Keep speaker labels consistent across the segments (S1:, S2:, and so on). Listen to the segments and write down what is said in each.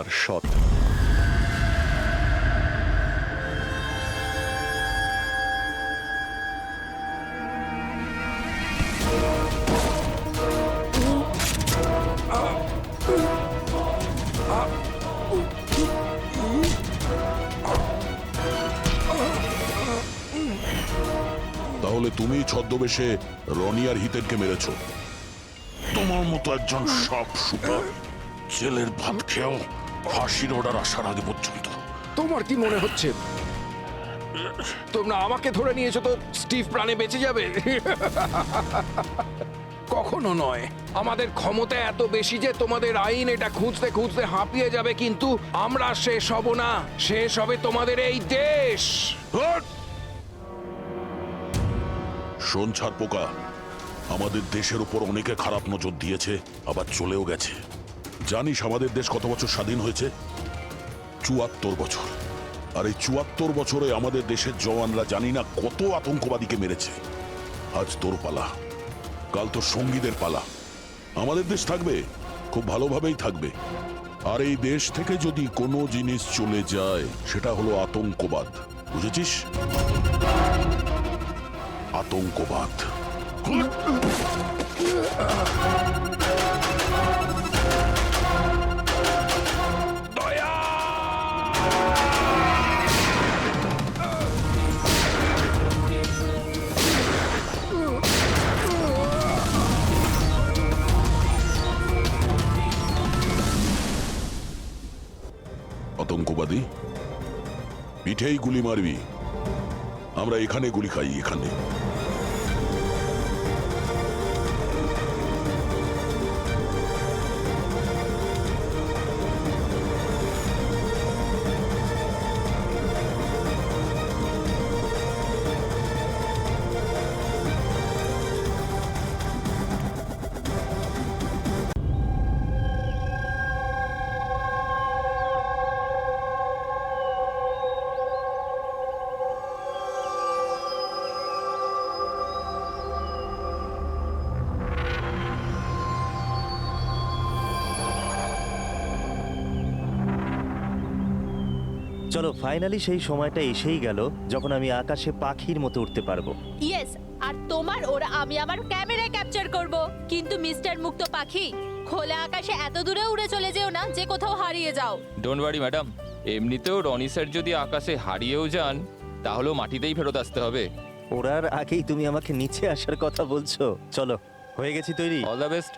S1: আর সৎ।
S2: তাহলে তুমি ছদ্মবেশে রনি আর হিতেনকে মেরেছ? তোমার মতো একজন সাপ সুপার জেলের ভাত খেয়েও ফাঁসির অর্ডার আসার আগে পর্যন্ত।
S3: তোমার কি মনে হচ্ছে তোমরা আমাকে ধরে নিয়েছো তো স্টিভ প্রাণে বেঁচে যাবে? কখনো নয়। আমাদের ক্ষমতা এত বেশি যে তোমাদের আইন এটা খুঁজতে খুঁজতে হাঁপিয়ে যাবে, কিন্তু আমরা শেষ হব না। শেষ হবে তোমাদের এই দেশ।
S2: শোন ছাড় পোকা, আমাদের দেশের উপর অনেকে খারাপ নজর দিয়েছে, আবার চলেও গেছে। জানিস আমাদের দেশ কত বছর স্বাধীন হয়েছে? ৭৪ বছর। আর এই ৭৪ বছরে আমাদের দেশের জওয়ানরা জানি না কত আতঙ্কবাদীকে মেরেছে। আজ তোর পালা, কাল তোর সঙ্গীদের পালা। আমাদের দেশ থাকবে, খুব ভালোভাবেই থাকবে। আর এই দেশ থেকে যদি কোনো জিনিস চলে যায় সেটা হলো আতঙ্কবাদ, বুঝেছিস? আতঙ্কবাদ। আতঙ্কবাদী পিঠেই গুলি মারবি, আমরা এখানে গুলি খাই, এখানে।
S4: চলো, ফাইনালি সেই সময়টা এসেই গেল যখন আমি আকাশে পাখির মতো উঠতে পারবো।
S5: ইয়েস, আর তোমার ওরা আমি আমার ক্যামেরায় ক্যাপচার করব। কিন্তু মিস্টার মুক্ত পাখি, খোলা আকাশে এত দূরে উড়ে চলে যেও না যে কোথাও হারিয়ে যাও।
S6: ডোন্ট ওয়ারি ম্যাডাম, এমনিতেও রনি স্যার যদি আকাশে হারিয়েও যান তাহলেও মাটিতেই ফেরত আসতে হবে।
S4: ওড়ার আগেই তুমি আমাকে নিচে আসার কথা বলছো। চলো, হয়ে গেছি তৈরি।
S6: All the best.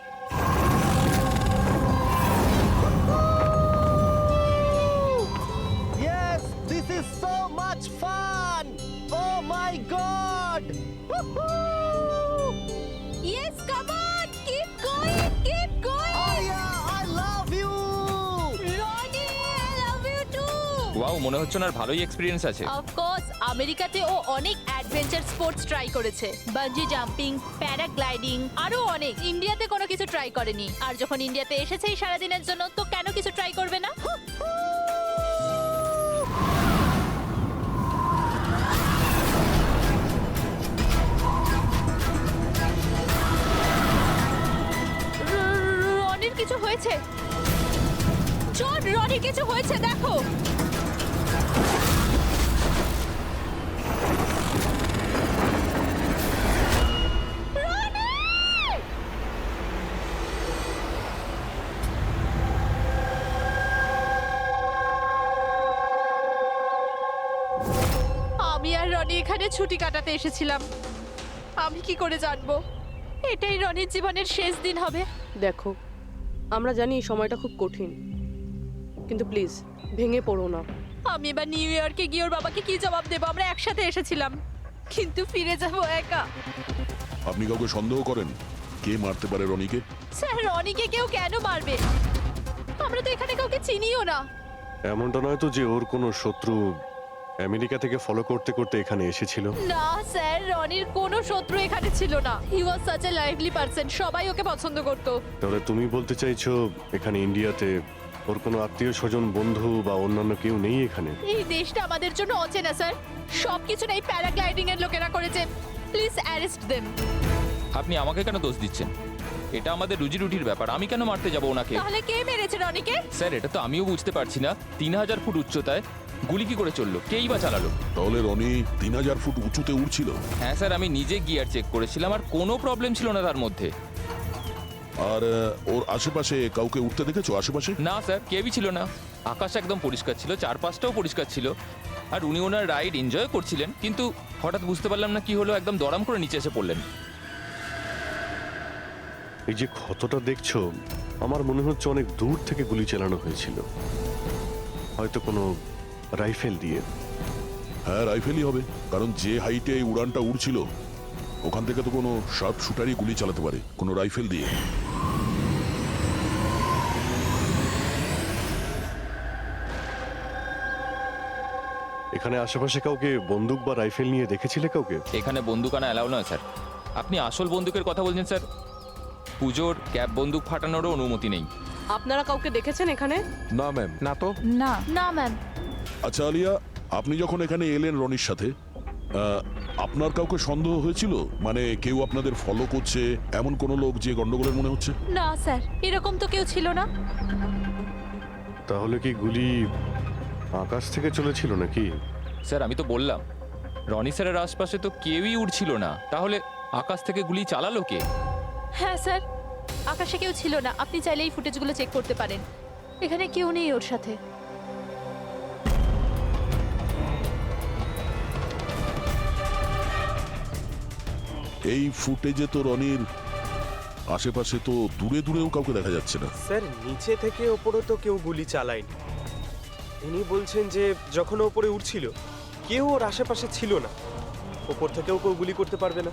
S4: Yes, this is so much fun! Oh my god!
S5: Yes, come on, keep going, keep going.
S4: Arya, I love you!
S5: Roni, I love you too.
S6: Wow, মনে হচ্ছে না ভালোই এক্সপিরিয়েন্স আছে।
S5: অফ কোর্স, আমেরিকাতে ও অনেক adventure sports try করেছে, bungee jumping, paragliding, আরো অনেক। ইন্ডিয়াতে কোনো কিছু ট্রাই করেনি, আর যখন ইন্ডিয়াতে এসেছেই সারাদিনের জন্য, তো কেন কিছু ট্রাই করবে না? রনির কিছু হয়েছে। চল, রনির কিছু হয়েছে, দেখো। আমি আর রনি এখানে ছুটি কাটাতে এসেছিলাম। আমি কি করে জানবো এটাই রনির জীবনের শেষ দিন হবে?
S7: দেখো, আমরা জানি এই সময়টা খুব কঠিন, কিন্তু প্লিজ ভেঙে পড়ো না।
S5: আমি এবার নিউ ইয়র্কে গিয়ে ওর বাবাকে কি জবাব দেবো? আমরা একসাথে এসেছিলাম, কিন্তু ফিরে যাবো একা।
S2: আপনি কাউকে সন্দেহ করেন কে মারতে পারে রনিকে?
S5: স্যার, রনিকে কেউ কেন মারবে? আমরা তো এখানে কাউকে চিনিও না।
S1: এমনটা নয় তো যে ওর কোনো শত্রু আমেরিকা থেকে ফলো করতে করতে এখানে এসেছিল?
S5: না স্যার, রনির কোনো শত্রু এখানে ছিল না। He was such a lively person, সবাই ওকে পছন্দ করতো।
S1: তাহলে তুমি বলতে চাইছো এখানে ইন্ডিয়াতে ওর কোনো আত্মীয় স্বজন, বন্ধু বা অন্যান্য কেউ নেই এখানে?
S5: এই দেশটা আমাদের জন্য অচেনা স্যার। সবকিছু এই প্যারাগ্লাইডিং এর লোকেরা করেছে। Please arrest them.
S6: আপনি আমাকে কেন দোষ দিচ্ছেন? এটা আমাদের রুজি রুটির ব্যাপার, আমি কেন মারতে যাবো ওনাকে?
S5: তাহলে কে মেরেছে রনিকে?
S6: স্যার এটা তো আমিও বুঝতে পারছি না, 3000 ফুট উচ্চতায় গুলি কি করে চললো, কেই বা চালালো?
S2: তাহলে রনি 3000 ফুট উঁচুতে উড়ছিল?
S6: হ্যাঁ স্যার, আমি নিজে গিয়ার চেক করেছিলাম আর কোনো প্রবলেম ছিল না তার মধ্যে।
S2: আর ওর আশেপাশে কাউকে উঠতে দেখেছো আশেপাশে?
S6: না স্যার, কেউই ছিল না। আকাশ একদম পরিষ্কার ছিল, চারপাশটাও পরিষ্কার ছিল, আর উনি ওনার রাইড এনজয় করছিলেন, কিন্তু হঠাৎ বুঝতে পারলাম না কি হলো, একদম দড়াম করে নিচে এসে পড়লেন।
S1: এই যে ক্ষতটা দেখছো, আমার মনে হচ্ছে অনেক দূর থেকে গুলি চালানো হয়েছিল, হয়তো কোনো রাইফেল দিয়ে।
S2: হ্যাঁ, রাইফেলই হবে, কারণ যে হাইটে এই উড়ানটা উড়ছিল ওখান থেকে তো কোনো শার্প শুটারই গুলি চালাতে পারে, কোনো রাইফেল দিয়ে।
S1: এখানে আশেপাশে কাউকে বন্দুক বা রাইফেল নিয়ে দেখেছিলে কাউকে?
S6: এখানে বন্দুক আনা অ্যালাউ নয় স্যার। আপনি আসল বন্দুকের কথা বলছেন স্যার? পুজোর ক্যাপ বন্দুক ফাটানোরও অনুমতি নেই।
S7: আপনারা কাউকে দেখেছেন এখানে?
S3: না ম্যাম, না তো।
S5: না না ম্যাম।
S2: আচ্ছা আলিয়া, আপনি যখন এখানে এলেন রনির সাথে, আপনার কাউকে সন্দেহ হয়েছিল? মানে কেউ আপনাদের ফলো করছে, এমন কোনো লোক যে গন্ডগোলের মনে হচ্ছে?
S5: না স্যার, এরকম তো কেউ ছিল না।
S1: তাহলে কি গুলি আকাশ থেকে চলেছিল নাকি?
S6: স্যার আমি তো বললাম, রনি স্যারের আশপাশে তো কেউই উড়ছিল না, তাহলে আকাশ থেকে গুলি চালালো কে?
S5: হ্যাঁ স্যার, আকাশে কেউ ছিল না, আপনি চাইলে এই ফুটেজগুলো চেক করতে পারেন, এখানে কেউ নেই ওর সাথে।
S2: এই ফুটেজে তো রনির আশেপাশে তো দূরে দূরেও কাউকে দেখা যাচ্ছে না।
S8: স্যার নিচে থেকে ওপরে তো কেউ গুলি চালায়নি। ইনি বলছেন যে যখন ওপরে উঠছিল কেউ ওর আশেপাশে ছিল না, ওপর থেকেও কেউ গুলি করতে পারবে না।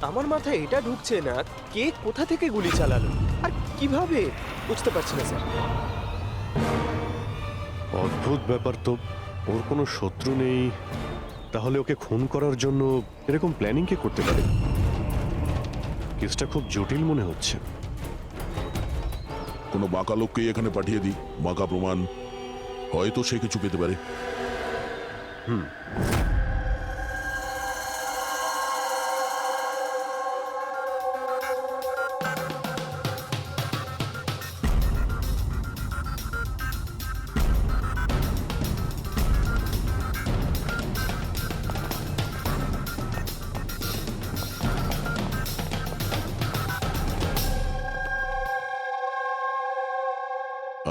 S8: আমার মাথায় এটা ঢুকছে না কে কোথা থেকে গুলি চালালো আর কিভাবে, বুঝতে পারছি না স্যার।
S1: অদ্ভুত ব্যাপার তো, ওর কোনো শত্রু নেই, তাহলে ওকে খুন করার জন্য এরকম প্ল্যানিং কে করতে পারে? কেসটা খুব জটিল মনে হচ্ছে।
S2: কোনো বাঁকা লোককেই এখানে পাঠিয়ে দিই, বাঁকা প্রমাণ, হয়তো সে কিছু পেতে পারে।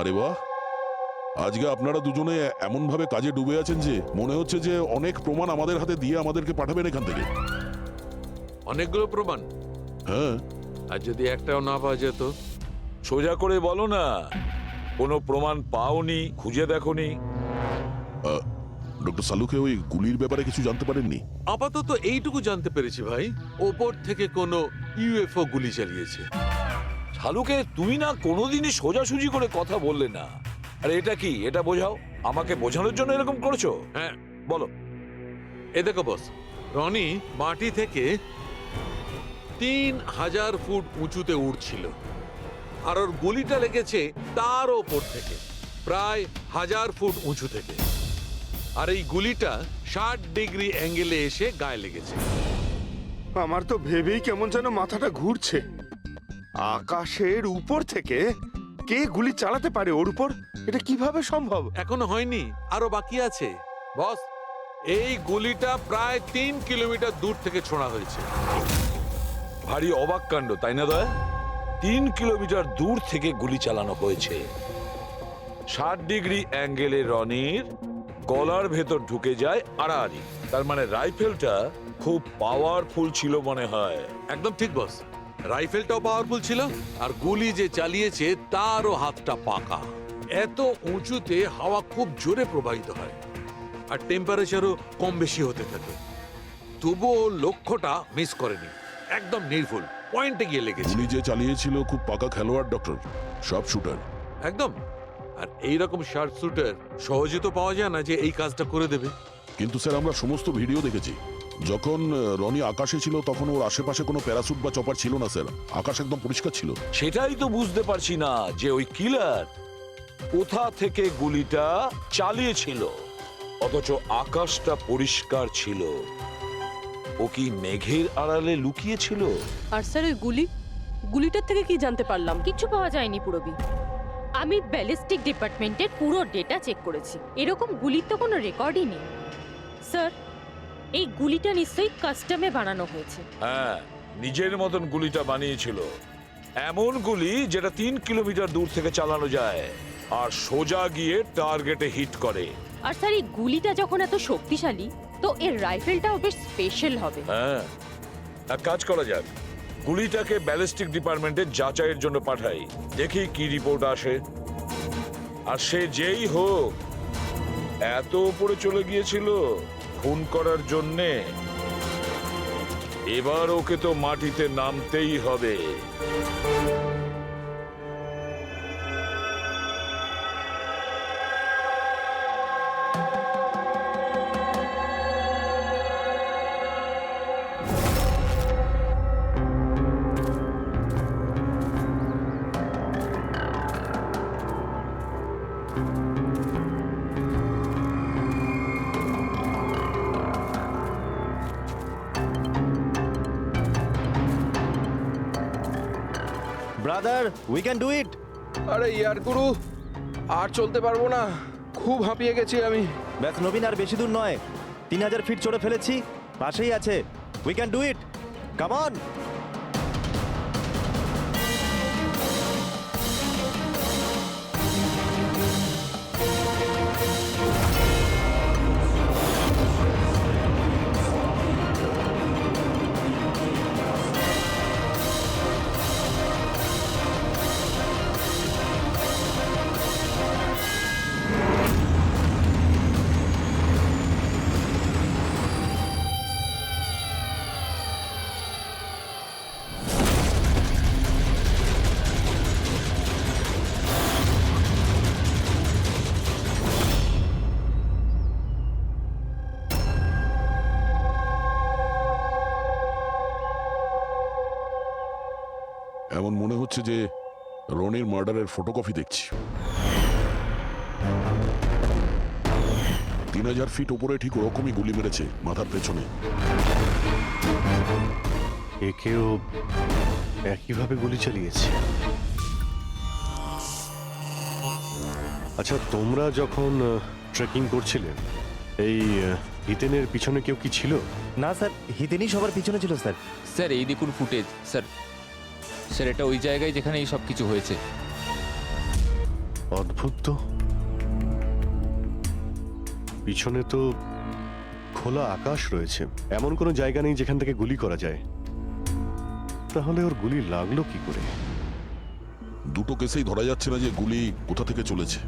S2: আরে বাহ, আজকে আপনারা দুজনে এমন ভাবে কাজে ডুবে আছেন যে মনে হচ্ছে যে অনেক প্রমাণ আমাদের হাতে দিয়ে আমাদেরকে পাঠাবেন এখান থেকে।
S9: অনেকগুলো প্রমাণ,
S2: হ্যাঁ,
S9: আর যদি একটাও না পাওয়া যেত?
S10: সোজা করে বলো না, কোনো প্রমাণ পাওনি, খুঁজে দেখোনি?
S2: ডক্টর সালুকে ওই গুলির ব্যাপারে কিছু জানতে পারেননি?
S9: আপাতত এইটুকু জানতে পেরেছি ভাই, ওপর থেকে কোনো ইউএফও গুলি চালিয়েছে।
S10: শালুকে তুমি না কোনোদিনই সোজাসুজি করে কথা বললে না। আরে এটা কি, এটা বোঝাও, আমাকে বোঝানোর জন্য এরকম করছো?
S9: হ্যাঁ
S10: বলো।
S9: এ দেখো বস, রনি মাটি থেকে 3000 ফুট উঁচুতে উঠছিল, আর ওর গুলিটা লেগেছে তার ওপর থেকে প্রায় 1000 ফুট উঁচু থেকে, আর এই গুলিটা 60 ডিগ্রি অ্যাঙ্গেলে এসে গায়ে লেগেছে।
S11: আমার তো ভেবেই কেমন যেন মাথাটা ঘুরছে। আকাশের উপর থেকে কে গুলি চালাতে পারে ওর উপর? এটা কিভাবে সম্ভব?
S9: এখনো হয়নি, আরো বাকি আছে বস। এই গুলিটা প্রায় 3 কিলোমিটার দূর থেকে ছোড়া হয়েছে।
S10: ভারী অবাক কাণ্ড, তাই না দয়া? 3 কিলোমিটার দূর থেকে গুলি চালানো হয়েছে। 60 ডিগ্রি অ্যাঙ্গেলে রনির গলার ভেতর ঢুকে যায় আড়াআড়ি। তার মানে রাইফেলটা খুব পাওয়ারফুল ছিল মনে হয়।
S9: একদম ঠিক বস, রাইফেলটাও পাওয়ারফুল ছিল, আর গুলি যে চালিয়েছে তারও হাতটা পাকা। এত উঁচুতে হাওয়া খুব জোরে প্রবাহিত হয়, আর টেম্পারেচারও কম বেশি হতে থাকে, তবুও লক্ষ্যটা মিস করেনি, একদম নির্ভুল পয়েন্টে গিয়ে লেগেছে।
S2: গুলি যে চালিয়েছিল খুব পাকা খেলোয়াড়, ডক্টর, সব শুটার।
S9: একদম। আর এইরকম শার্প শুটার সহজে তো পাওয়া যায় না যে এই কাজটা করে দেবে।
S2: কিন্তু স্যার আমরা সমস্ত ভিডিও দেখেছি, যখন রনি আকাশে ছিল তখন ওর আশেপাশে কোনো প্যারাসুট বা চপার ছিল না স্যার, আকাশ একদম পরিষ্কার ছিল।
S10: সেটাই তো বুঝতে পারছি না যে ওই কিলার কোথা থেকে গুলিটা চালিয়েছিল, অথচ আকাশটা পরিষ্কার ছিল। ও কি মেঘের আড়ালে লুকিয়ে ছিল?
S7: আর স্যার ওই গুলি গুলিটার থেকে কি জানতে পারলাম?
S12: কিচ্ছু পাওয়া যায়নি পুরবি। আমি ব্যালিস্টিক ডিপার্টমেন্টের পুরো ডেটা চেক করেছি, এরকম গুলির তো কোনো রেকর্ডই নেই। স্যার, এই গুলিটা নিশ্চয়ই কাস্টমে বানানো হয়েছে।
S10: হ্যাঁ, নিজের মতন গুলিটা বানিয়েছিল। এমন গুলি যেটা 3 কিলোমিটার দূর থেকে চালানো যায় আর সোজা গিয়ে টার্গেটে হিট করে।
S12: আর স্যার, এই গুলিটা যখন এত শক্তিশালী, তো এর রাইফেলটাও বেশ স্পেশাল হবে।
S10: হ্যাঁ, এক কাজ করা যাক, গুলিটাকে ব্যালিস্টিক ডিপার্টমেন্টে যাচাইয়ের জন্য পাঠাই, দেখি কি রিপোর্ট আসে। আর সে যেই হোক, এত উপরে চলে গিয়েছিল খুন করার জন্যে, এবার ওকে তো মাটিতে নামতেই হবে।
S4: ব্রাদার, উই ক্যান ডু ইট।
S3: আরে ইয়ার গুরু, আর চলতে পারবো না, খুব হাঁপিয়ে গেছি আমি।
S4: ব্যাস নবীন, আর বেশি দূর নয়, 3000 ফিট চড়ে ফেলেছি, পাশেই আছে। We can do it, come on.
S2: এমন মনে হচ্ছে যে রনির মার্ডারের ফটোকপি দেখছি। 3000 ফিট উপরে ঠিক ওরকমই গুলি মেরেছে মাথার পেছনে।
S1: একেও একইভাবে গুলি চালিয়েছে। আচ্ছা, তোমরা যখন ট্রেকিং করছিলে, এই হিতেনের পিছনে কেউ কি ছিল?
S4: না স্যার, হিতেনই সবার পিছনে ছিল স্যার।
S6: স্যার, এই দেখুন ফুটেজ। স্যার, স্যার এটা ওই জায়গায় যেখানে এই সব কিছু হয়েছে।
S1: অদ্ভুত তো, পিছনে তো খোলা আকাশ রয়েছে, এমন কোনো জায়গা নেই যেখান থেকে গুলি করা যায়। তাহলে ওর গুলি লাগলো কি করে?
S2: দুটো কেসেই ধরা যাচ্ছে না যে গুলি কোথা থেকে চলেছে।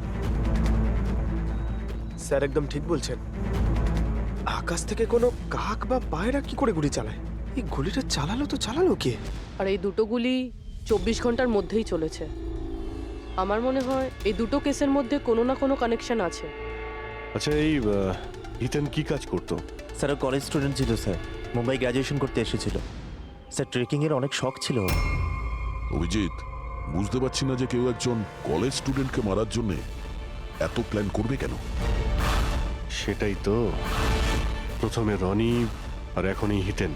S8: স্যার একদম ঠিক বলছেন। আকাশ থেকে কোনো কাক বা পায়রা কি করে গুলি চালায়? এই গুলিটা চালালো কে?
S7: আর এই দুটো গুলি 24 ঘন্টার মধ্যেই চলেছে। আমার মনে হয় এই দুটো কেসের মধ্যে কোনো না কোনো কানেকশন আছে।
S1: আচ্ছা, এই হিতেন কি কাজ করতো?
S4: স্যার, ও কলেজ স্টুডেন্ট ছিল স্যার, মুম্বাই গ্র্যাজুয়েশন করতে এসেছিল। স্যার, ট্রেকিং এর অনেক শখ ছিল ওর।
S2: অভিজিৎ, বুঝতে পারছি না যে কেউ একজন কলেজ স্টুডেন্টকে মারার জন্য এত প্ল্যান করবে কেন।
S1: সেটাই তো, প্রথমে রনি আর এখনই হিতেন।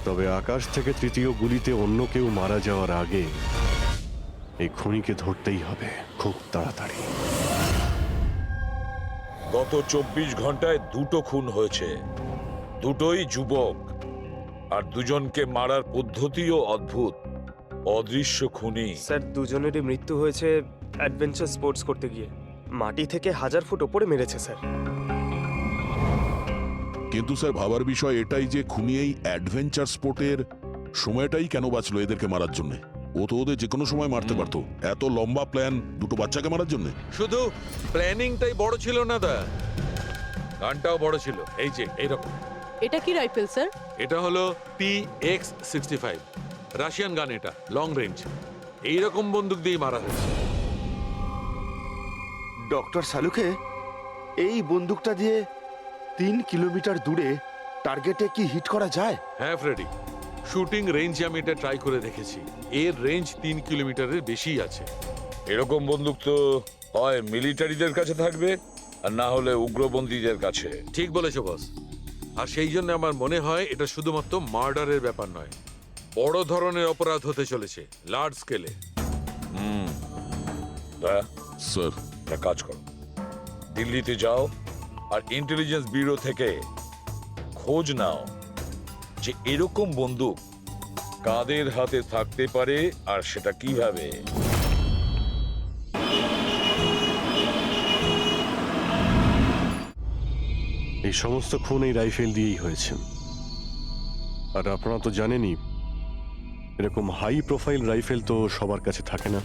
S1: তবে আকাশ থেকে তৃতীয় গুলিতে অন্য কেউ মারা যাওয়ার আগে এই খুনিকে ধরতেই হবে খুব তাড়াতাড়ি।
S10: গত 24 ঘন্টায় দুটো খুন হয়েছে, দুটোই যুবক, আর দুজনকে মারার পদ্ধতিও অদ্ভুত। অদৃশ্য খুনি।
S8: স্যার, দুজনেরই মৃত্যু হয়েছে অ্যাডভেঞ্চার স্পোর্টস করতে গিয়ে। মাটি থেকে 1000 ফুট ওপরে মেরেছে স্যার।
S2: কিন্তু স্যার, ভাবার বিষয় এটাই যে খুনি এই অ্যাডভেঞ্চার স্পোর্টের সময়টাই কেন বাঁচলো এদেরকে মারার জন্য? ও তো ওদের যে কোনো সময় মারতে পারতো। এত লম্বা প্ল্যান দুটো বাচ্চাকে মারার জন্য?
S9: শুধু প্ল্যানিংটাই বড় ছিল না দা, গানটাও বড় ছিল। এই যে এইরকম।
S7: এটা কি রাইফেল স্যার?
S9: এটা হলো PX-65 রাশিয়ান গান। এটা লং রেঞ্জ। এইরকম বন্দুক দিয়ে মারা হয়েছে।
S11: ডক্টর সালুকে, এই বন্দুকটা দিয়ে 3 কিলোমিটার দূরে টার্গেটে কি হিট করা যায়?
S9: হ্যাঁ ফ্রেডি, শুটিং রেঞ্জে আমি এটা ট্রাই করে দেখেছি। এর রেঞ্জ 3 কিলোমিটারের বেশি আছে।
S10: এরকম বন্দুক তো হয় মিলিটারিদের কাছে থাকবে, আর না হলে উগ্রপন্থীদের কাছে।
S9: ঠিক বলেছো বস। আর সেই জন্য আমার মনে হয় এটা শুধুমাত্র মার্ডারের ব্যাপার নয়, বড় ধরনের অপরাধ হতে চলেছে, লার্জ স্কেলে।
S10: দয়া,
S2: স্যার
S10: একটা কাজ করো, দিল্লিতে যাও আর ইন্টেলিজেন্স ব্যুরো থেকে খোঁজ নাও যে এরকম বন্দুক কাদের হাতে থাকতে পারে আর সেটা কিভাবে।
S1: এই সমস্ত খুন এই রাইফেল দিয়েই হয়েছে। আর আপনারা তো জানেনই, এরকম হাই প্রোফাইল রাইফেল তো সবার কাছে থাকে না।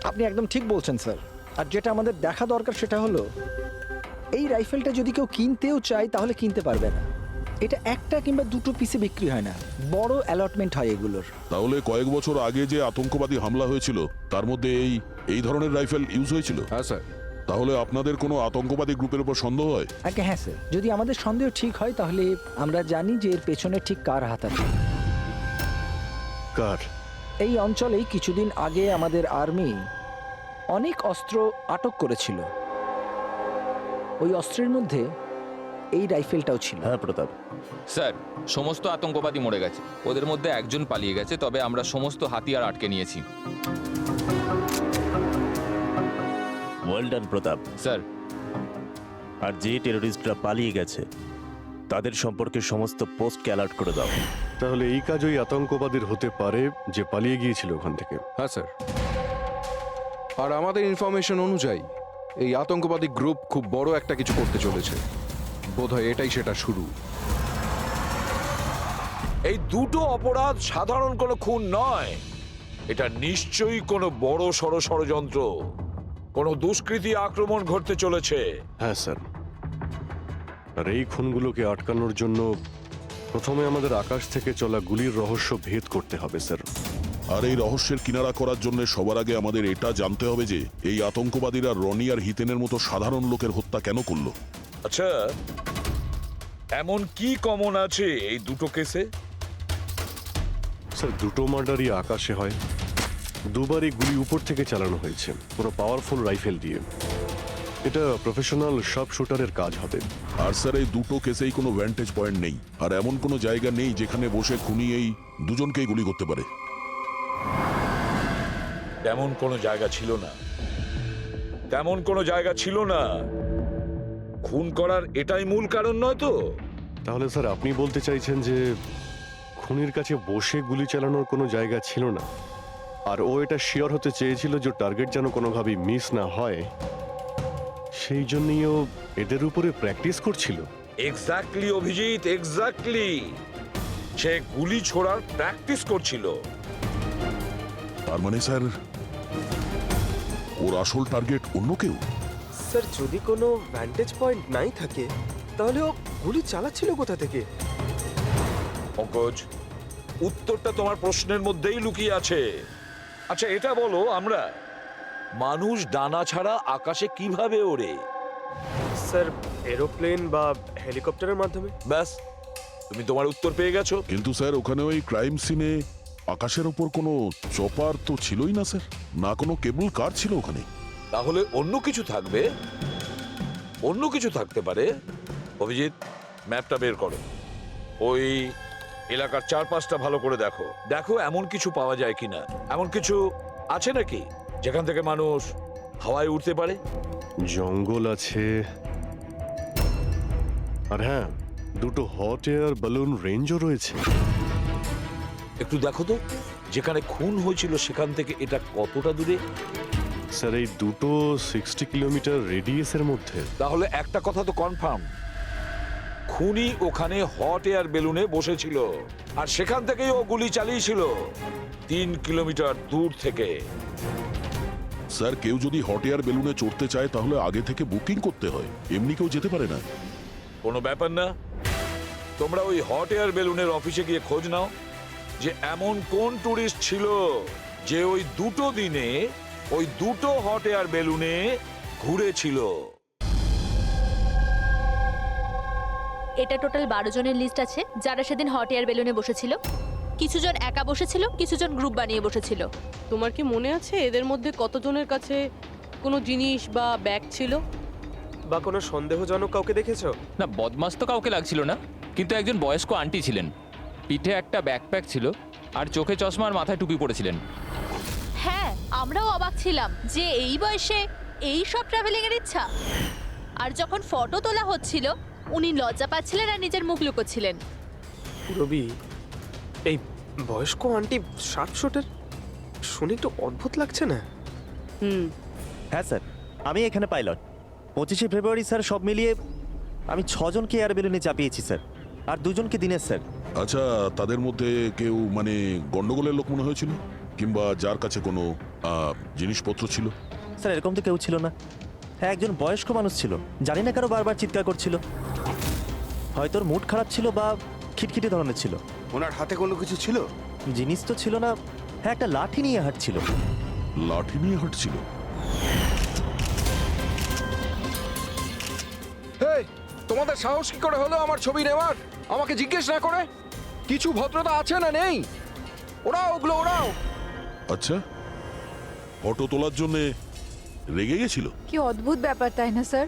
S13: আপনি একদম ঠিক বলছেন স্যার। আর যেটা আমাদের দেখা দরকার সেটা হলো এই রাইফেলটা যদি কেউ কিনতেও চায় তাহলে কিনতে পারবে না। এটা একটা কিংবা দুটো পিসে বিক্রি হয় না, বড় অ্যালটমেন্ট হয় এগুলোর।
S2: তাহলে কয়েক বছর আগে যে আতঙ্কবাদী হামলা হয়েছিল তার মধ্যে এই ধরনের রাইফেল ইউজ হয়েছিল?
S3: হ্যাঁ স্যার।
S2: তাহলে আপনাদের কোনো আতঙ্কবাদী গ্রুপের উপর সন্দেহ হয়?
S13: আগে হ্যাঁ স্যার, যদি আমাদের সন্দেহ ঠিক হয় তাহলে আমরা জানি যে এর পেছনে ঠিক কার হাত আছে।
S1: কার?
S13: এই অঞ্চলেই কিছুদিন আগে আমাদের আর্মি অনেক অস্ত্র আটক করেছিল। ওই অস্ত্রের মধ্যে এই রাইফেলটাও ছিল।
S4: হ্যাঁ প্রতাপ,
S6: স্যার, সমস্ত আতঙ্কবাদী মরে গেছে, ওদের মধ্যে একজন পালিয়ে গেছে, তবে আমরা সমস্ত হাতিয়ার আটকে নিয়েছি।
S4: ওয়েল ডান প্রতাপ।
S6: স্যার,
S4: আর যে টেররিস্টরা পালিয়ে গেছে তাদের সম্পর্কে সমস্ত পোস্টকে অ্যালার্ট করে দাও।
S1: তাহলে এই কাজ ওই আতঙ্কবাদীর হতে পারে যে পালিয়ে গিয়েছিল ওখান থেকে।
S3: হ্যাঁ স্যার। আর আমাদের ইনফরমেশন অনুযায়ী এই আতঙ্কবাদী গ্রুপ খুব বড় একটা কিছু করতে চলেছে। বোধহয় এটাই সেটা শুরু।
S10: এই দুটো অপরাধ সাধারণ কোনো খুন নয়, এটা নিশ্চয়ই কোনো বড় সড় ষড়যন্ত্র, কোনো দুষ্কৃতী আক্রমণ ঘটতে চলেছে।
S1: হ্যাঁ স্যার। আর এই খুনগুলোকে আটকানোর জন্য প্রথমে আমাদের আকাশ থেকে চলা গুলির রহস্য ভেদ করতে হবে স্যার।
S2: আর এই রহস্যের কিনারা করার জন্য সবার আগে আমাদের এটা জানতে হবে যে এই আতঙ্কবাদীরা রনি আর হিতেনের মতো সাধারণ লোকের হত্যা কেন করলো।
S10: আচ্ছা, এমন কি কমন আছে এই দুটো কেসে?
S1: স্যার, দুটো মার্ডারই আকাশে হয়, দুবারই গুলি উপর থেকে চালানো হয়েছে, পুরো পাওয়ারফুল রাইফেল দিয়ে। এটা প্রফেশনাল সব শুটারের কাজ হবে।
S2: আর স্যার, এই দুটো কেসেই কোনো ভ্যান্টেজ পয়েন্ট নেই, আর এমন কোনো জায়গা নেই যেখানে বসে খুনি এই দুজনকেই গুলি করতে পারে।
S10: তেমন কোনো জায়গা ছিল না, তেমন কোনো জায়গা ছিল না। খুন করার এটাই মূল কারণ নয় তো?
S1: তাহলে স্যার আপনি বলতে চাইছেন যে খুনির কাছে বসে গুলি চালানোর কোনো জায়গা ছিল না, আর ও এটা শিওর হতে চেয়েছিল যে টার্গেট যেন কোনোভাবেই মিস না হয়, সেই জন্যই ও এদের উপরে প্র্যাকটিস করছিল।
S10: Exactly Abhijit, exactly. সে গুলি ছোড়ার প্র্যাকটিস করছিল।
S2: তার মানে স্যার, ওর আসল টার্গেট অন্য কেউ?
S8: স্যার, যদি কোনো ভ্যান্টেজ পয়েন্ট নাই থাকে তাহলে ও গুলি চালাচ্ছিল কোথা থেকে?
S10: পঙ্কজ, উত্তরটা তোমার প্রশ্নের মধ্যেই লুকিয়ে আছে। আচ্ছা এটা বলো, আমরা মানুষ ডানা ছাড়া আকাশে কিভাবে ওড়ে?
S8: স্যার, এরোপ্লেন বা হেলিকপ্টারের মাধ্যমে।
S10: ব্যাস, তুমি তোমার উত্তর পেয়ে গেছো।
S2: কিন্তু স্যার, ওখানে ওই ক্রাইম সিনে আকাশের ওপর কোনো চপার তো ছিলই না স্যার, না কোনো কেবল কার ছিল ওখানে।
S10: তাহলে অন্য কিছু থাকবে, অন্য কিছু থাকতে পারে। অভিজিৎ, ম্যাপটা বের করো, ওই এলাকার চারপাশটা ভালো করে দেখো, দেখো এমন কিছু পাওয়া যায় কিনা। এমন কিছু আছে নাকি যেখান থেকে মানুষ হাওয়ায় উঠতে পারে?
S1: জঙ্গল আছে, আর হ্যাঁ, দুটো হট এয়ার বালুন রেঞ্জও রয়েছে।
S10: একটু দেখো তো, যেখানে খুন হয়েছিল সেখান থেকে এটা কতটা দূরে?
S1: স্যার, এই দুটো 60 কিলোমিটার রেডিয়াসের মধ্যে।
S10: তাহলে একটা কথা তো কনফার্ম, খুনি ওখানে হট এয়ার বেলুনে বসেছিল, আর সেখান থেকেই ও গুলি চালিয়েছিল 3 কিলোমিটার দূর থেকে।
S2: স্যার, কেউ যদি হট এয়ার বেলুনে চড়তে চায় তাহলে আগে থেকে বুকিং করতে হয়, এমনি কেউ যেতে পারে না।
S10: কোনো ব্যাপার না, তোমরা ওই হট এয়ার বেলুনের অফিসে গিয়ে খোঁজ নাও যে এমন কোন টুরিস্ট ছিল যে ওই দুটো দিনে ওই দুটো হট এয়ার বেলুনে ঘুরেছিল।
S5: এটা টোটাল 12 জনের লিস্ট আছে যারা সেদিন হট এয়ার বেলুনে বসেছিল। কিছুজন একা বসেছিল, কিছুজন গ্রুপ বানিয়ে বসেছিল।
S7: তোমার কি মনে আছে এদের মধ্যে কতজনের কাছে কোনো জিনিস বা ব্যাগ ছিল?
S8: বা কোনো সন্দেহজনক কাউকে দেখেছো?
S6: না, বদমাস তো কাউকে লাগছিল না, কিন্তু একজন বয়স্ক আন্টি ছিলেন, পিঠে একটা ব্যাকপ্যাক ছিল, আর চোখে চশমা আর মাথায় টুপি পরেছিলেন।
S5: হ্যাঁ, আমরাও অবাক ছিলাম যে এই বয়সে এই সব ট্রাভেলিং এর ইচ্ছা। আর যখন ফটো তোলা হচ্ছিল উনি লজ্জা পাচ্ছিলেন আর নিজের মুখ লুকোচ্ছিলেন।
S8: রবি, এই বয়স্ক আন্টি শার্ট শুটের শুনে একটু অদ্ভুত লাগছে না?
S4: হ্যাঁ স্যার, আমি এখানে পাইলট। 25শে ফেব্রুয়ারি স্যার সব মিলিয়ে আমি 6 জনকে এয়ার বেলুনে চাপিয়েছি স্যার, আর 2 জনকে দিনের স্যার।
S2: আচ্ছা, তাদের মধ্যে কেউ মানে গন্ডগোলের লোক মনে হয়েছিল, কিংবা যার কাছে কোনো জিনিসপত্র ছিল?
S4: স্যার এরকম তো কেউ ছিল না। হ্যাঁ, একজন বয়স্ক মানুষ ছিল, জানি না কারো বারবার চিৎকার করছিল। হয়তো ওর মুড খারাপ ছিল বা খিটখিটে ধরনের ছিল।
S11: ওনার হাতে কোনো কিছু ছিল?
S4: জিনিস তো ছিল না। হ্যাঁ, একটা লাঠি নিয়ে হাঁটছিল।
S2: লাঠি নিয়ে হাঁটছিল?
S3: এই, তোমাদের সাহস কি করে হলো আমার ছবি নেওয়ার, আমাকে জিজ্ঞেস না করে? কিছু ভদ্রতা আছে না নেই? ওরাও ওগুলো ওরাও।
S2: আচ্ছা, ফটো তোলার জন্য রেগে গেছিল?
S14: কি অদ্ভুত ব্যাপার, তাই না স্যার?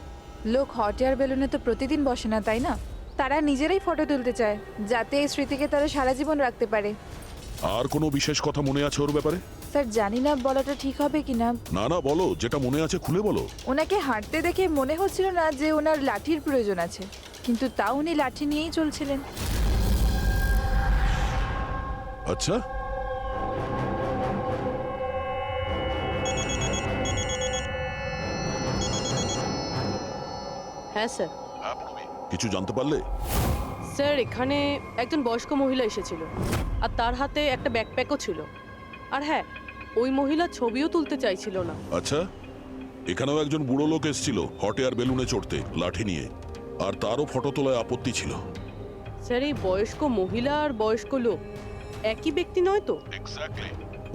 S14: লোক হট এয়ার বেলুনে তো প্রতিদিন বসে না, তাই না? তারা নিজেরাই ফটো তুলতে চায় যাতে এই স্মৃতিকে তারা সারা জীবন রাখতে পারে।
S2: আর কোনো বিশেষ কথা মনে আছে ওর ব্যাপারে?
S14: স্যার জানি না বলাটা ঠিক হবে কিনা।
S2: না না, বলো, যেটা মনে আছে খুলে বলো।
S14: ওনাকে হাঁটতে দেখে মনে হচ্ছিল না যে ওনার লাঠির প্রয়োজন আছে, কিন্তু তাও উনি লাঠি নিয়েই চলছিলেন।
S2: আচ্ছা,
S7: হ্যাঁ স্যার।
S2: কিছু জানতে পারলে?
S7: স্যার এখানে একজন বয়স্ক মহিলা এসেছিল, আর তার হাতে একটা ব্যাকপ্যাকও ছিল। আর হ্যাঁ, ওই মহিলা ছবিও তুলতে চাইছিল না।
S2: আচ্ছা, এখানেও একজন বুড়ো লোক এসেছিল হট এয়ার বেলুনে চড়তে লাঠি নিয়ে, আর তারও ফটো তোলায় আপত্তি ছিল।
S7: স্যার এই বয়স্ক মহিলা আর বয়স্ক লোক একই ব্যক্তি নয় তো?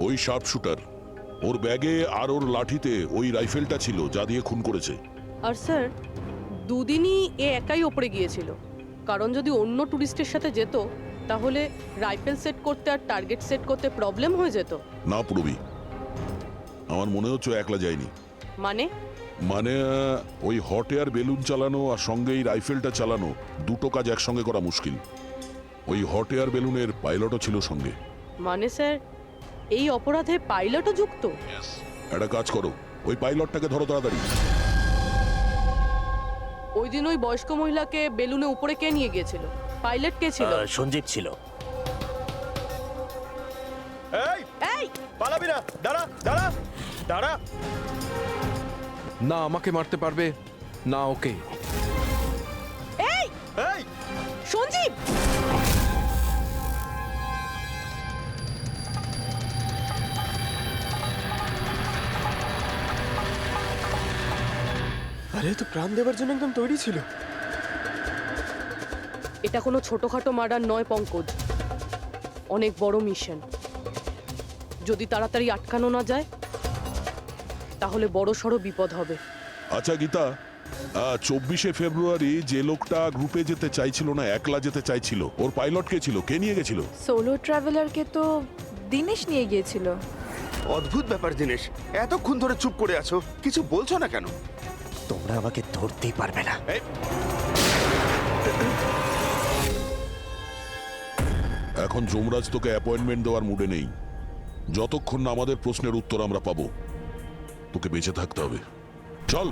S2: ওই শার্প শুটার, ওর ব্যাগে আর ওর লাঠিতে ওই রাইফেলটা ছিল যা দিয়ে খুন করেছে।
S7: আর স্যার দুদিনই এ একাই ওপরে গিয়েছিল, কারণ যদি অন্য টুরিস্টের সাথে যেত তাহলে রাইফেল সেট করতে আর টার্গেট সেট করতে প্রবলেম হয়ে যেত।
S2: না পূরবী, আমার মনে হচ্ছে ও একলা যায়নি।
S7: মানে?
S2: মানে ওই হট এয়ার বেলুন চালানো আর সঙ্গে এই রাইফেলটা চালানো দুটো কাজ একসঙ্গে করা মুশকিল। ওই হট এয়ার বেলুনের পাইলটও ছিল সঙ্গে।
S7: মানে স্যার এই অপরাধে পাইলটও যুক্ত?
S2: একটা কাজ করো, ওই পাইলটটাকে ধরো তাড়াতাড়ি।
S7: ওই দিন ওই বয়স্ক মহিলাকে বেলুনে উপরে কে নিয়ে গিয়েছিল? পাইলট কে ছিল?
S4: সঞ্জীব ছিল।
S8: এই এই পালাবি না, দাঁড়া দাঁড়া দাঁড়া।
S3: না আমাকে মারতে পারবে না ওকে।
S7: এই
S8: এই
S7: সঞ্জীব!
S8: আরে তো প্রাণ দেওয়ার জন্য একদম তৈরি ছিল।
S7: এটা কোনো ছোটখাটো মার্ডার নয় পঙ্কজ, অনেক বড় মিশন। যদি তাড়াতাড়ি আটকানো না যায় তাহলে বড় সড় বিপদ হবে।
S2: আচ্ছা গীতা, 24শে ফেব্রুয়ারি যে লোকটা গ্রুপে যেতে চাইছিল না, একলা যেতে চাইছিল, ওর পাইলট কে ছিল? কে নিয়ে গেছিল?
S14: সোলো ট্রাভেলারকে তো দিনেশ নিয়ে গিয়েছিল।
S11: অদ্ভুত ব্যাপার দিনেশ, এতক্ষণ ধরে চুপ করে আছো, কিছু বলছো না কেন?
S4: তোমরা আমাকে ধরতেই পারবে না।
S2: এখন যমরাজ তোকে অ্যাপয়েন্টমেন্ট দেওয়ার মুডে নেই। যতক্ষণ না আমাদের প্রশ্নের উত্তর আমরা পাবো, তোকে বেঁচে থাকতে হবে। চল।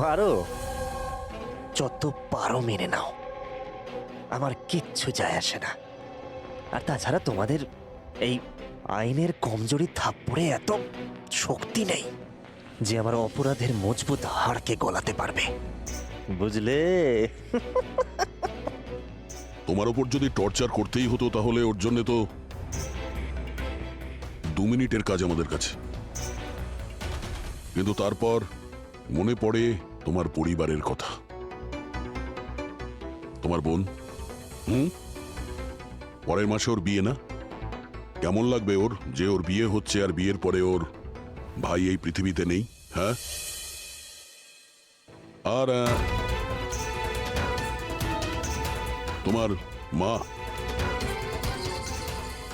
S4: মারো, যত পারো মেনে নাও, আমার কিচ্ছু যায় আসে না। আর তাছাড়া তোমাদের এই আইনের কমজোরি থাপ্পড়ে এত শক্তি নেই যে আমার অপরাধের মজবুত হাড়কে গলাতে পারবে, বুঝলে?
S2: তোমার ওপর যদি টর্চার করতেই হতো তাহলে ওর জন্য তো 2 মিনিটের কাজ আমাদের কাছে। কিন্তু তারপর মনে পড়ে তোমার পরিবারের কথা, তোমার বোন। পরের মাসে ওর বিয়ে না? কেমন লাগবে ওর যে ওর বিয়ে হচ্ছে আর বিয়ের পরে ওর ভাই এই পৃথিবীতে নেই? হ্যাঁ, আর তোমার মা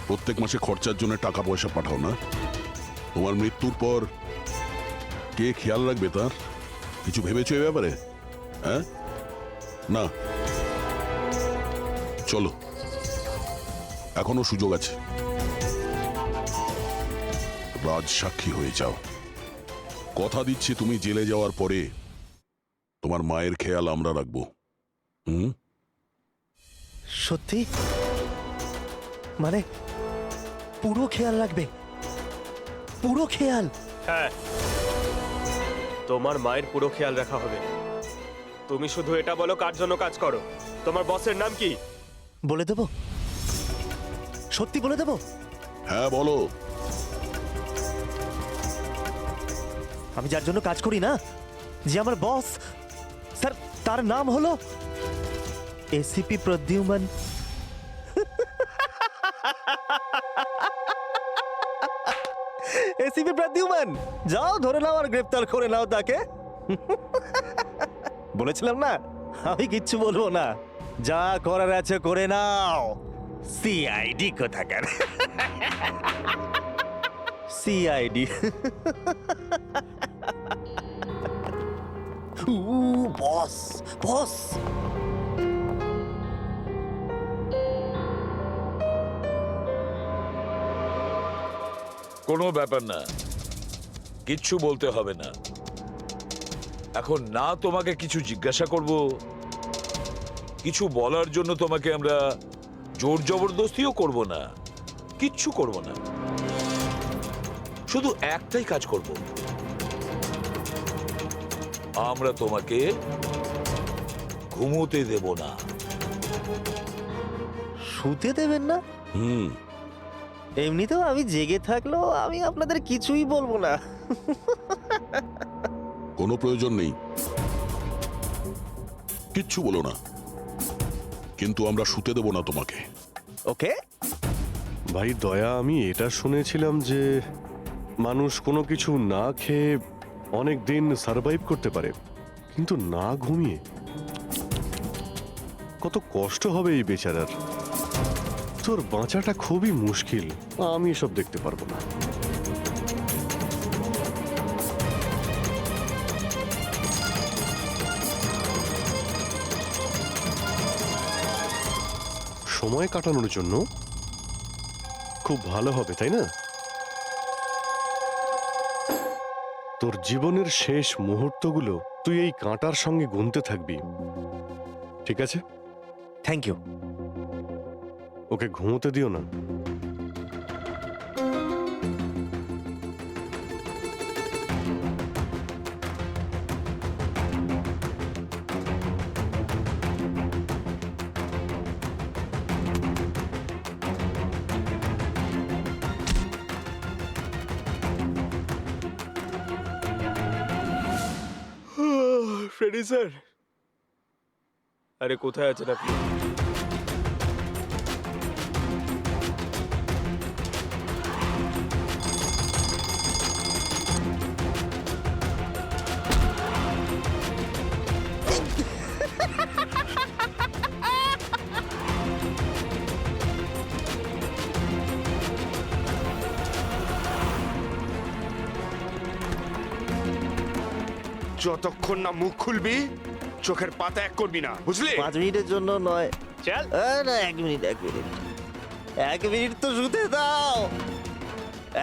S2: প্রত্যেক মাসে খরচার জন্য টাকা পয়সা পাঠাও না? তোমার মৃত্যুর পর কে খেয়াল রাখবে তার? কিছু ভেবেছো এ ব্যাপারে? হ্যাঁ, না চলো, এখনো সুযোগ আছে। রাজ সাক্ষী হয়ে যাও। কথা দিচ্ছি, তুমি জেলে যাওয়ার পরে তোমার মায়ের খেয়াল আমরা রাখবো।
S4: সত্যি? মানে পুরো খেয়াল রাখবে? পুরো খেয়াল?
S8: হ্যাঁ, তোমার মায়ের পুরো খেয়াল রাখা হবে। তুমি শুধু এটা বলো কার জন্য কাজ করো, তোমার বসের নাম কি?
S4: বলে দেবো? সত্যি বলে দেবো?
S2: হ্যাঁ বলো।
S4: আমি যার জন্য কাজ করি না, যে আমার বস স্যার, তার নাম হলো এসিপি প্রদ্যুম্ন। এসিপি প্রদ্যুম্ন, যাও ধরে নাও আর গ্রেফতার করে নাও তাকে। বলেছিলাম না আমি কিচ্ছু বলবো না, যা করার আছে করে নাও। সিআইডি কোথাকার। সিআইডি। বস বস।
S10: কোনো ব্যাপার না, কিচ্ছু বলতে হবে না। এখন না তোমাকে কিছু জিজ্ঞাসা করব, কিছু বলার জন্য তোমাকে আমরা জোর জবরদস্তিও করব না, কিচ্ছু করব না। শুধু একটাই কাজ করব, আমরা তোমাকে ঘুমোতে দেব না।
S4: শুতে দেবেন না? এমনিতেও আমি জেগে থাকলেও আমি আপনাদের কিছুই বলবো না।
S2: কোনো প্রয়োজন নেই, কিচ্ছু বলো না, কিন্তু আমরা শুতে দেব না তোমাকে।
S4: ওকে
S1: ভাই দয়া, আমি এটা শুনেছিলাম যে মানুষ কোনো কিছু না খেয়ে অনেক দিন সার্ভাইভ করতে পারে, কিন্তু না ঘুমিয়ে। কত কষ্ট হবে এই বেচারার। তোর বাঁচাটা খুবই মুশকিল, আমি এসব দেখতে পারবো না। সময় কাটানোর জন্য খুব ভালো হবে, তাই না? তোর জীবনের শেষ মুহূর্তগুলো তুই এই কাঁটার সঙ্গে গুনতে থাকবি, ঠিক আছে?
S4: Thank you.
S1: ওকে ঘুমোতে দিও না।
S8: ফ্রেডি স্যার, আরে কোথায় আছেন আপনি?
S11: যতক্ষণ না মুখ খুলবি চোখের পাতা এক করবি না, বুঝলি?
S4: 5 মিনিটের জন্য নয়।
S8: চল।
S4: না, 1 মিনিট 1 মিনিট তো শুতে দাও।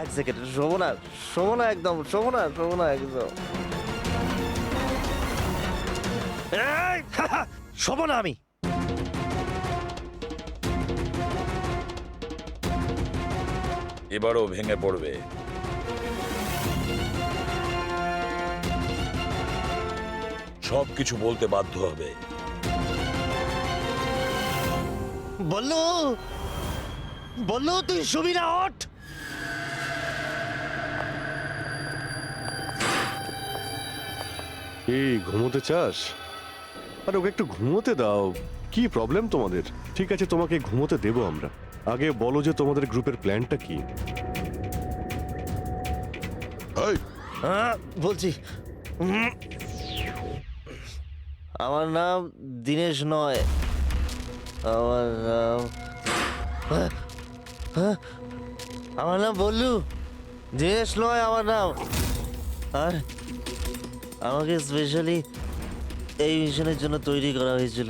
S4: 1 সেকেন্ড। শোবো না একদম, শোবো না একদম। শোবো না আমি।
S10: এবারও ভেঙে পড়বে। সবকিছু বলতে বাধ্য হবে।
S4: বললো তুই শুবি না, ওঠ।
S1: এই ঘুমোতে চাস? আরে ওকে একটু ঘুমোতে দাও। কি প্রবলেম তোমাদের? ঠিক আছে, তোমাকে ঘুমোতে দেবো আমরা। আগে বলো যে তোমাদের গ্রুপের প্ল্যানটা কি?
S4: বলছি, আমার নাম দীনেশ নয়, আমার নাম বল্লু। দীনেশ নয় আমার নাম। আর আমাকে স্পেশালি এই মিশনের জন্য তৈরি করা হয়েছিল।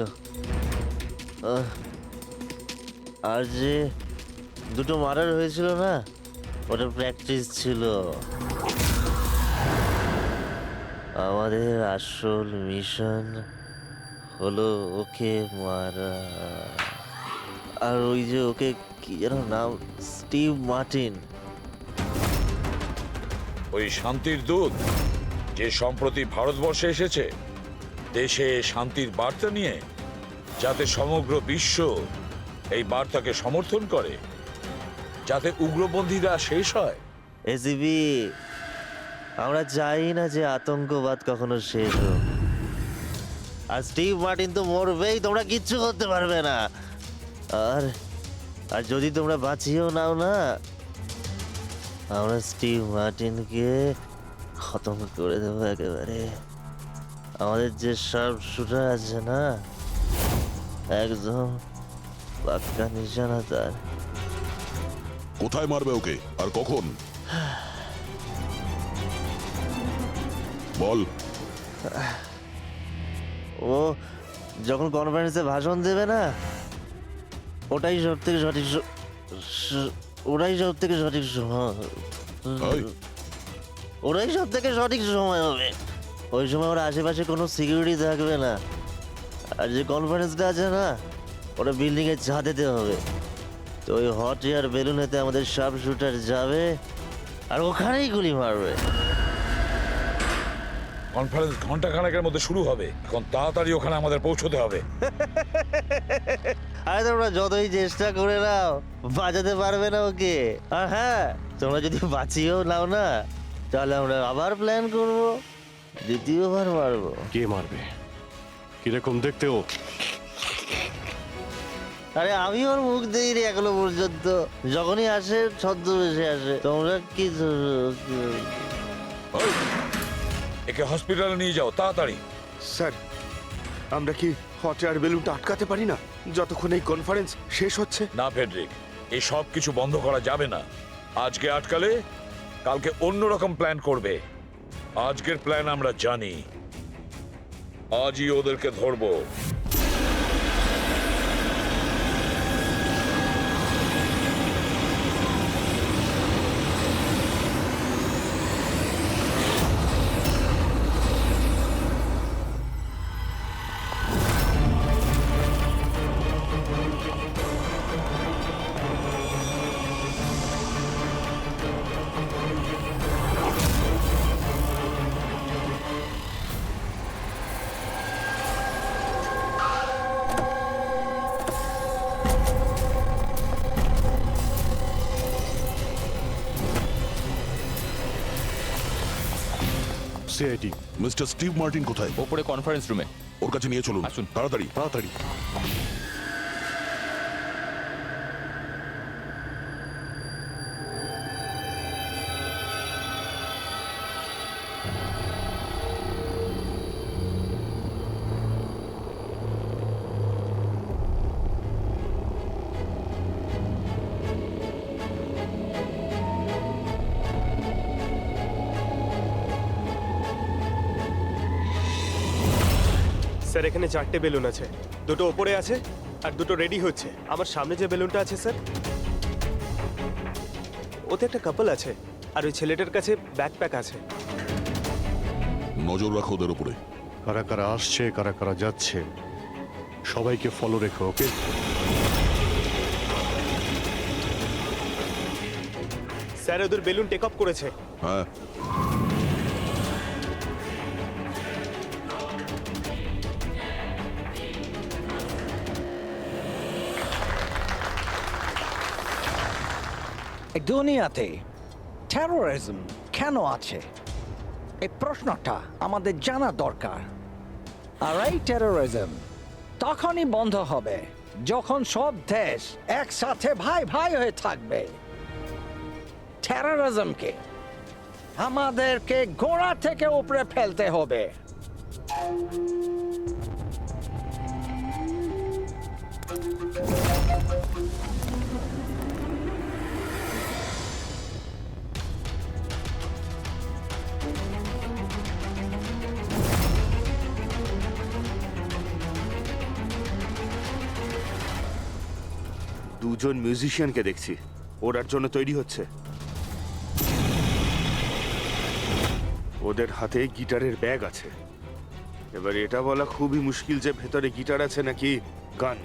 S4: আর যে দুটো মার্ডার হয়েছিল না, ওটা প্র্যাকটিস ছিল। আমাদের আসল মিশন হলো ওকে মারা। আর ওই যে ওকে কি যেন নাম, স্টিভ মার্টিন।
S10: ওই শান্তির দূত যে সম্প্রতি ভারতবর্ষে এসেছে দেশে শান্তির বার্তা নিয়ে, যাতে সমগ্র বিশ্ব এই বার্তাকে সমর্থন করে, যাতে উগ্রপন্থীরা শেষ হয়।
S4: এসিবি, আমরা চাই না যে আতঙ্কবাদ কখনো শেষ হোক। আর স্টিভ মার্টিন তো মরবেই, তোমরা কিচ্ছু করতে পারবে না। আর আর যদি তোমরা বাঁচিয়েও নাও না, আমরা স্টিভ মার্টিনকে খতম করে দেবো একেবারে। আমাদের যে শার্প শুটার আছে না, একদম পাক্কা নিশানা তার।
S2: কোথায় মারবে ওকে আর কখন বল?
S4: ও যখন কনফারেন্সে ভাষণ দেবে না, ওটাই সব থেকে সঠিক ওটাই সব থেকে সঠিক সময়। ওটাই সব থেকে সঠিক সময় হবে। ওই সময় ওর আশেপাশে কোনো সিকিউরিটি থাকবে না। আর যে কনফারেন্সটা আছে না, ওটা বিল্ডিংয়ের ছাদেতে হবে। তো ওই হট এয়ার বেলুনেতে আমাদের শার্প শুটার যাবে আর ওখানেই গুলি মারবে।
S10: কনফারেন্স ঘন্টা খানেকের মধ্যে শুরু হবে, এখন তাড়াতাড়ি ওখানে আমাদের পৌঁছতে হবে।
S4: আরে তোমরা যতই চেষ্টা করে নাও, বাঁচাতে পারবে না ওকে। আর হ্যাঁ, তোমরা যদি বাঁচিয়েও নাও না, তাহলে আমরা আবার প্ল্যান করব, দ্বিতীয়বার মারবো।
S1: কে মারবে? কিরকম দেখতে ও?
S4: আরে আমি ওর মুখ দেইনি এখনো পর্যন্ত। যখনই আসে ছদ্মবেশে আসে। তোমরা কি
S10: একে হসপিটালে নিয়ে যাও তাড়াতাড়ি।
S11: স্যার, আমরা কি হট এয়ার বেলুনটা আটকাতে পারি না যতক্ষণ এই কনফারেন্স শেষ হচ্ছে?
S10: না ফেডরিক, এই সব কিছু বন্ধ করা যাবে না। আজকে আটকালে কালকে অন্যরকম প্ল্যান করবে। আজকের প্ল্যান আমরা জানি, আজই ওদেরকে ধরবো।
S1: সিআইডি
S2: মিস্টার স্টিভ মার্টিন কোথায়?
S6: ওপরে কনফারেন্স রুমে।
S2: ওর কাছে নিয়ে চলুন,
S6: আসুন।
S2: তাড়াতাড়ি
S1: তাড়াতাড়ি।
S8: স্যার, এখানে 4টে বেলুন আছে। দুটো ওপরে আছে আর দুটো রেডি হচ্ছে। আমার সামনে যে বেলুনটা আছে স্যার, ওতে একটা কাপল আছে আর ওই ছেলেটার কাছে ব্যাকপ্যাক আছে।
S2: নজর রাখো ওদের উপরে।
S1: কারা কারা আসছে, কারা কারা যাচ্ছে, সবাইকে ফলো রেখো, ওকে?
S8: স্যার, ওদের বেলুন টেক অফ করেছে।
S2: হ্যাঁ,
S13: এই দুনিয়াতে টেরোরিজম কেন আছে, এই প্রশ্নটা আমাদের জানা দরকার। আর এই টেরোরিজম তখনই বন্ধ হবে যখন সব দেশ একসাথে ভাই ভাই হয়ে থাকবে। টেরোরিজমকে আমাদেরকে গোড়া থেকে উপরে ফেলতে হবে।
S11: দুজন মিউজিশিয়ানকে দেখছি ওরার জন্য তৈরি হচ্ছে। ওদের হাতে গিটারের ব্যাগ আছে। এবার এটা বলা খুবই মুশকিল যে ভেতরে গিটার আছে নাকি গান।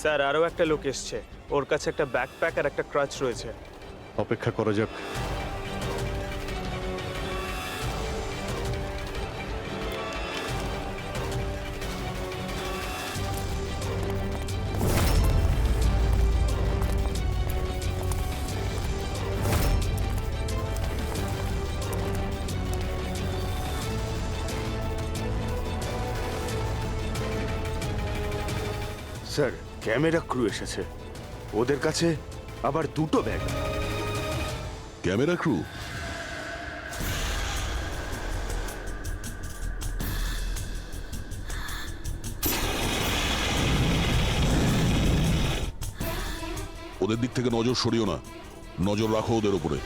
S8: স্যার আরও একটা লোক এসছে, ওর কাছে একটা ব্যাকপ্যাক আর একটা ক্রাচ রয়েছে।
S1: অপেক্ষা করা যাক।
S11: স্যার ক্যামেরা ক্রু এসেছে, ওদের কাছে আবার দুটো ব্যাগ।
S2: Camera crew? ওদের দিক থেকে নজর সরিও না, নজর রাখো ওদের উপরে।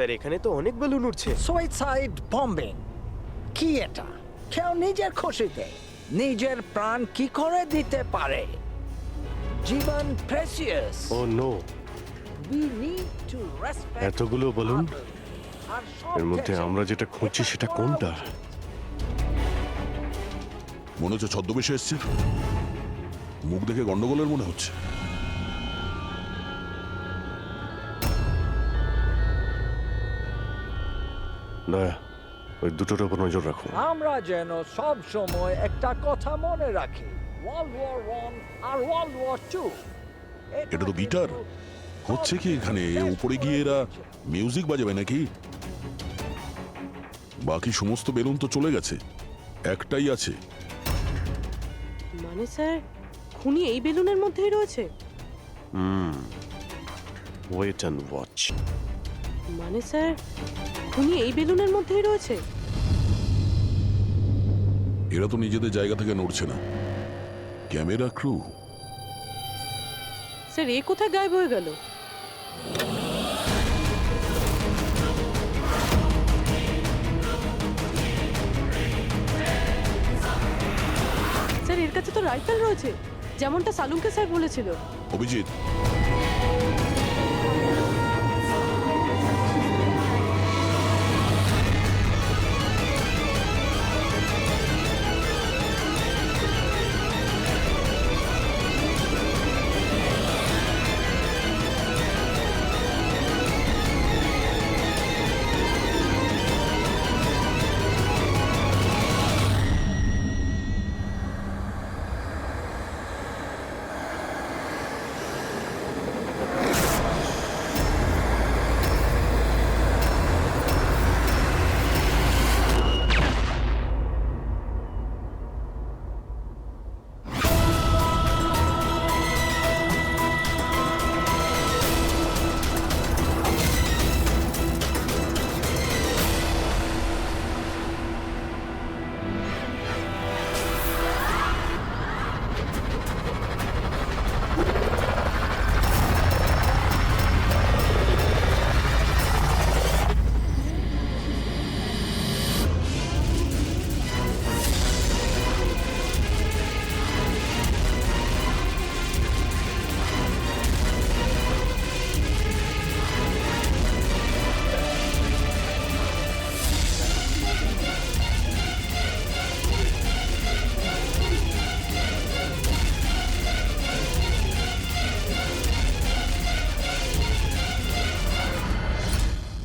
S8: স্যার এখানে তো অনেক বেলুন উঠছে।
S13: সুইসাইড বম্বিং কি এটা? কেউ নিজের খুশিতে নিজের প্রাণ কি করে দিতে পারে? জীবন precious.
S1: Oh no,
S13: We need to respect
S1: এতগুলো বলুন,
S13: আর সব
S1: এর মধ্যে
S13: ক্ষেত্রে
S1: আমরা যেটা খুঁজছি সেটা কোনটা?
S2: মনে হচ্ছে ছদ্মবেশে এসছে, মুখ দেখে গন্ডগোলের মনে হচ্ছে।
S1: দয়া, ওই দুটোর উপর নজর রাখো।
S13: আমরা যেন সব সময় একটা কথা মনে রাখি, ওয়ার্ল্ড ওয়ার 1 আর ওয়ার্ল্ড ওয়ার 2।
S2: এটা তো গিটার। হচ্ছে কি এখানে? উপরে গিয়ে এরা মিউজিক বাজাবে নাকি? বাকি সমস্ত বেলুন তো চলে গেছে, একটাই আছে।
S7: মানে স্যার খুনি এই বেলুনের মধ্যেই রয়েছে?
S1: Wait and watch.
S7: মানে স্যার খুনি এই বেলুনের মধ্যেই রয়েছে?
S2: এরা তো নিজেদের জায়গা থেকে নড়ছে না। Camera crew?
S7: স্যার এ কোথায় গায়েব হয়ে গেল? স্যার এর কাছে তো রাইফেল রয়েছে, যেমনটা সালুমকে স্যার বলেছিল।
S2: Abhijit,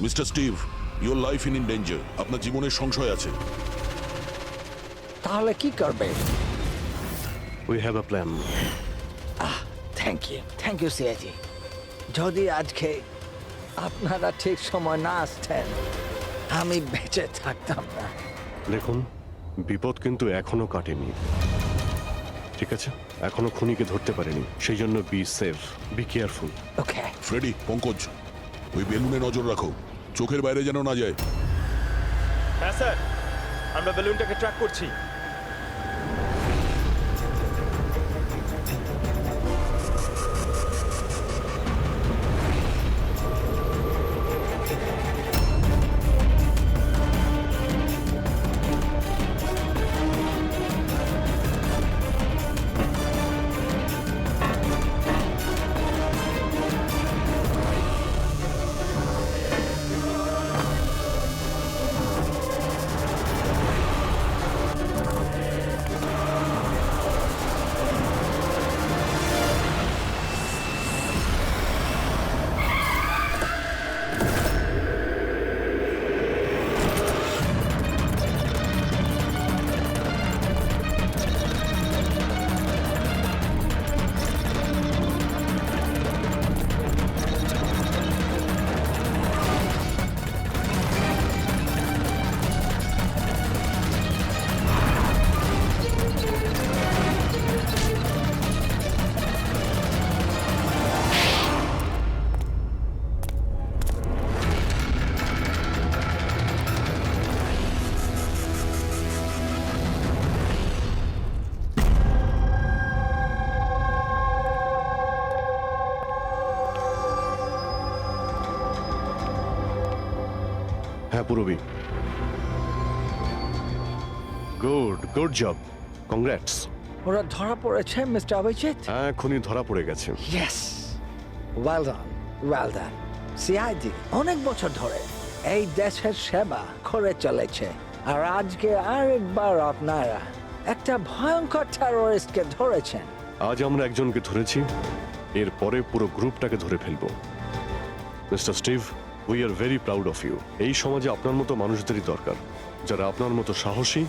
S2: mister Steve, your life in danger. আপনার জীবনের সংশয় আছে।
S13: তাহলে কি করবে?
S1: We have a plan.
S13: Thank you সিয়াজি। যদি আজকে আপনারা ঠিক সময় না আসতেন আমি বেঁচে থাকতাম না।
S1: দেখুন, বিপদ কিন্তু এখনো কাটেনি, ঠিক আছে? এখনো খুনিকে ধরতে পারেনি, সেই জন্য be safe, be careful.
S13: Okay
S2: Freddy, Pankaj, ওই বেলুনে নজর রাখো, চোখের বাইরে যেন না যায়।
S8: হ্যাঁ স্যার, আমরা বেলুনটাকে ট্র্যাক করছি।
S1: হ্যাঁ পুরবি, গুড জব, কংগ্রাটস।
S13: ওরা ধরা পড়েছে মিস্টার অভিজিৎ?
S1: হ্যাঁ, খুনি ধরা পড়ে গেছে।
S13: Yes, well done. সিআইডি অনেক বছর ধরে এই দেশের সেবা করে চলেছে, আর আজকে আরেকবার আপনারা একটা ভয়ঙ্কর টেররিস্টকে ধরেছেন।
S1: আজ আমরা একজনকে ধরেছি, এরপরে পুরো গ্রুপটাকে ধরে ফেলবো। Mister Steve, we are very proud of you. এই সমাজে আপনার মতো মানুষদেরই দরকার, যারা আপনার মতো সাহসী